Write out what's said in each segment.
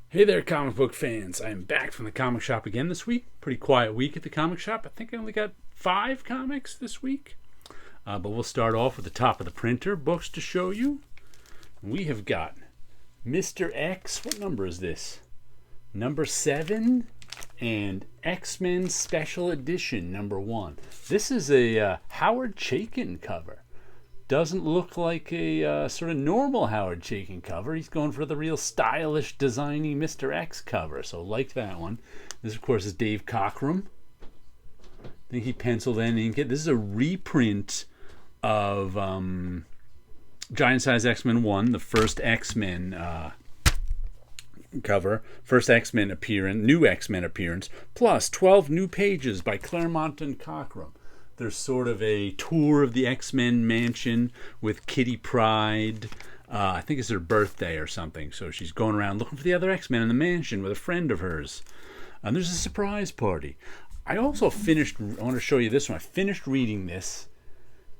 Hey there, comic book fans. I am back from the comic shop again this week. Pretty quiet week at the comic shop. I think I only got 5 comics this week. But we'll start off with the top of the printer books to show you. We have got Mr. X. What number is this? Number 7 and X-Men Special Edition number 1. This is a Howard Chaykin cover. Doesn't look like a sort of normal Howard Chaykin cover. He's going for the real stylish, designy Mr. X cover. So like that one. This, of course, is Dave Cockrum. I think he penciled and inked it. This is a reprint of Giant Size X-Men 1, the first X-Men cover. First X-Men appearance, new X-Men appearance, plus 12 new pages by Claremont and Cockrum. There's sort of a tour of the X-Men mansion with Kitty Pryde. I think it's her birthday or something. So she's going around looking for the other X-Men in the mansion with a friend of hers. And there's a surprise party. I also finished, I want to show you this one. I finished reading this.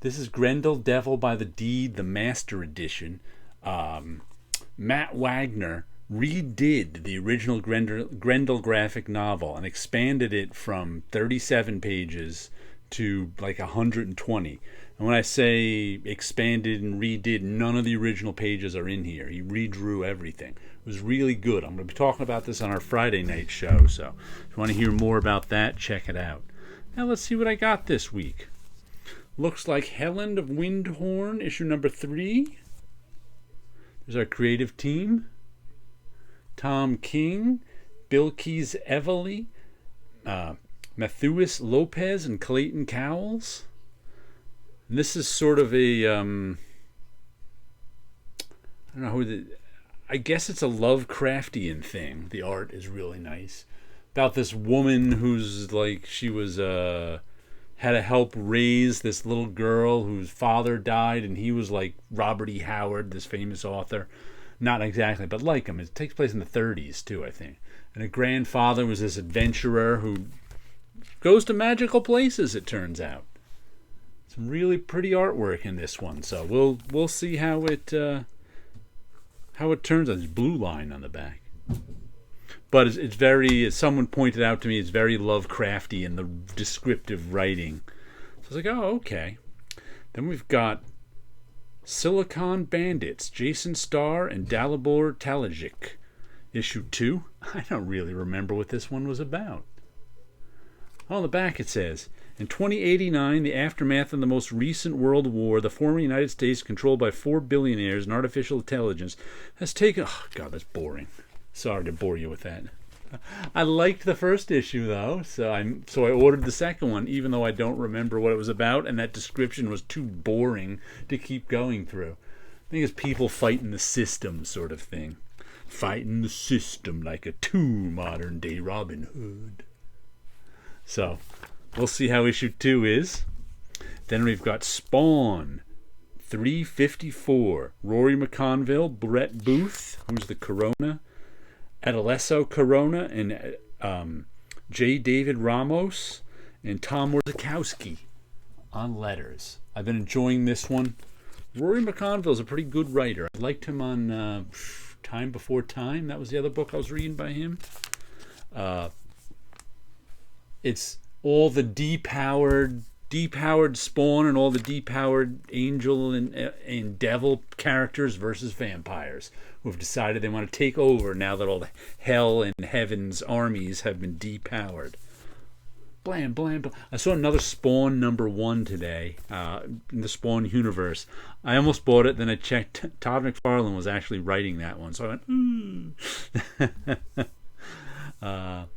This is Grendel Devil by the Deed, the Master Edition. Matt Wagner redid the original Grendel graphic novel and expanded it from 37 pages to like 120. And when I say expanded and redid, none of the original pages are in here. He redrew everything. It was really good. I'm going to be talking about this on our Friday night show, so if you want to hear more about that, check it out. Now let's see what I got this week. Looks like Helen of Windhorn, issue number 3. There's our creative team. Tom King, Bilquis Evely, Matheus Lopez and Clayton Cowles. And this is sort of a I don't know who I guess it's a Lovecraftian thing. The art is really nice. About this woman who's like she was had to help raise this little girl whose father died, and he was like Robert E. Howard, this famous author. Not exactly, but like him. It takes place in the 30s too, I think. And her grandfather was this adventurer who goes to magical places, it turns out. Some really pretty artwork in this one, so we'll see how it turns out. There's blue line on the back, but it's very, as someone pointed out to me, it's very Lovecrafty in the descriptive writing. So I was like, oh, okay. Then we've got Silicon Bandits, Jason Starr and Dalibor Talajic, issue 2. I don't really remember what this one was about. On the back it says, in 2089, the aftermath of the most recent world war, the former United States, controlled by 4 billionaires and artificial intelligence, has taken... Oh, God, that's boring. Sorry to bore you with that. I liked the first issue, though, so I ordered the second one, even though I don't remember what it was about, and that description was too boring to keep going through. I think it's people fighting the system sort of thing. Fighting the system like a true modern-day Robin Hood. So, we'll see how issue 2 is. Then we've got Spawn, 354. Rory McConville, Brett Booth, who's the Corona, Adelesso Corona, and J. David Ramos, and Tom Warzakowski on letters. I've been enjoying this one. Rory McConville's a pretty good writer. I liked him on Time Before Time. That was the other book I was reading by him. It's all the depowered Spawn and all the depowered Angel and Devil characters versus vampires who have decided they want to take over now that all the Hell and Heaven's armies have been depowered. Blam, blam, blam. I saw another Spawn number 1 today in the Spawn universe. I almost bought it, then I checked. Todd McFarlane was actually writing that one, so I went,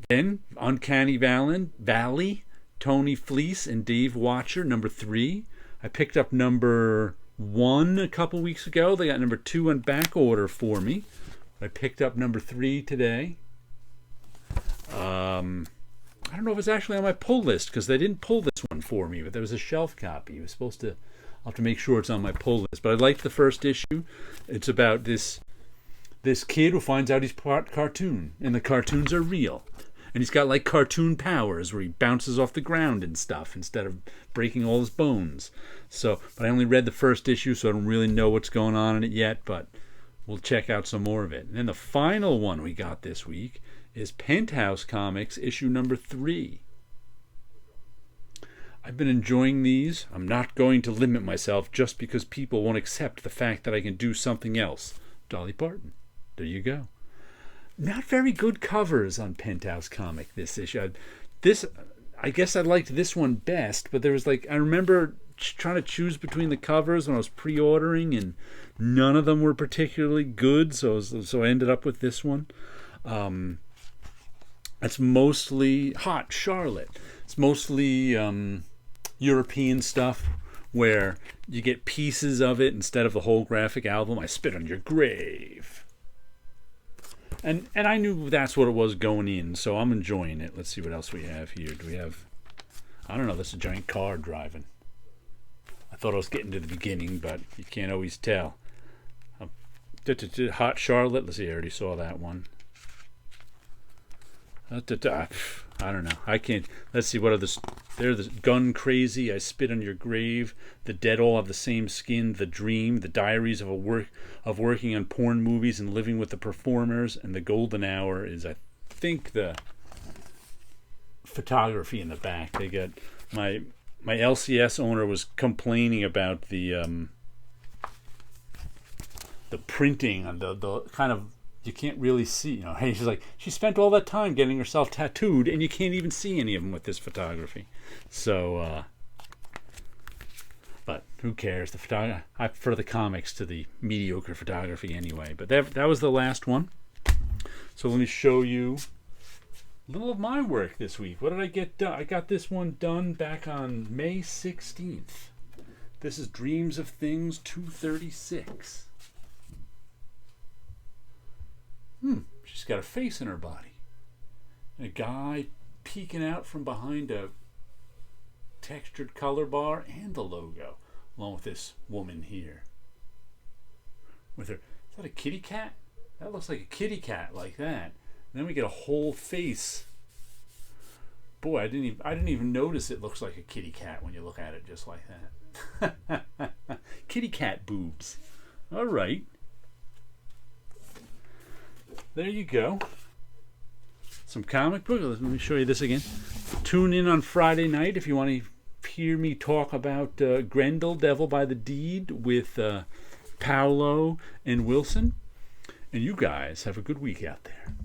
Then, Uncanny Valley, Tony Fleece and Dave Watcher, number 3. I picked up number 1 a couple weeks ago. They got number 2 on back order for me. I picked up number 3 today. I don't know if it's actually on my pull list, because they didn't pull this one for me, but there was a shelf copy. It was supposed to... I'll have to make sure it's on my pull list. But I liked the first issue. It's about this kid who finds out he's part cartoon, and the cartoons are real. And he's got like cartoon powers where he bounces off the ground and stuff instead of breaking all his bones. So, but I only read the first issue, so I don't really know what's going on in it yet. But we'll check out some more of it. And then the final one we got this week is Penthouse Comics issue number 3. I've been enjoying these. I'm not going to limit myself just because people won't accept the fact that I can do something else. Dolly Parton. There you go. Not very good covers on Penthouse Comic this issue. I guess I liked this one best, but there was I remember trying to choose between the covers when I was pre-ordering, and none of them were particularly good, so I ended up with this one. It's mostly Hot Charlotte. It's mostly European stuff where you get pieces of it instead of the whole graphic album. I Spit on Your Grave. And I knew that's what it was going in, so I'm enjoying it. Let's see what else we have here. Do we have... I don't know, this is a giant car driving. I thought I was getting to the beginning, but you can't always tell. Hot Charlotte. Let's see, I already saw that one. I don't know. I can't. Let's see, what are the... They're the Gun Crazy, I Spit on Your Grave, The Dead All Have the Same Skin, The Dream, The Diaries of Working on Porn Movies and Living with the Performers, and The Golden Hour is, I think, the photography in the back. They got... My LCS owner was complaining about the printing on the kind of... You can't really see, hey, she's like, she spent all that time getting herself tattooed and you can't even see any of them with this photography. So, but who cares? I prefer the comics to the mediocre photography anyway. But that was the last one. So let me show you a little of my work this week. What did I get done? I got this one done back on May 16th. This is Dreams of Things 236. She's got a face in her body. A guy peeking out from behind a textured color bar and the logo, along with this woman here. With her, is that a kitty cat? That looks like a kitty cat, like that. And then we get a whole face. Boy, I didn't even notice it looks like a kitty cat when you look at it just like that. Kitty cat boobs. All right. There you go. Some comic book. Let me show you this again. Tune in on Friday night if you want to hear me talk about Grendel, Devil by the Deed, with Paolo and Wilson. And you guys have a good week out there.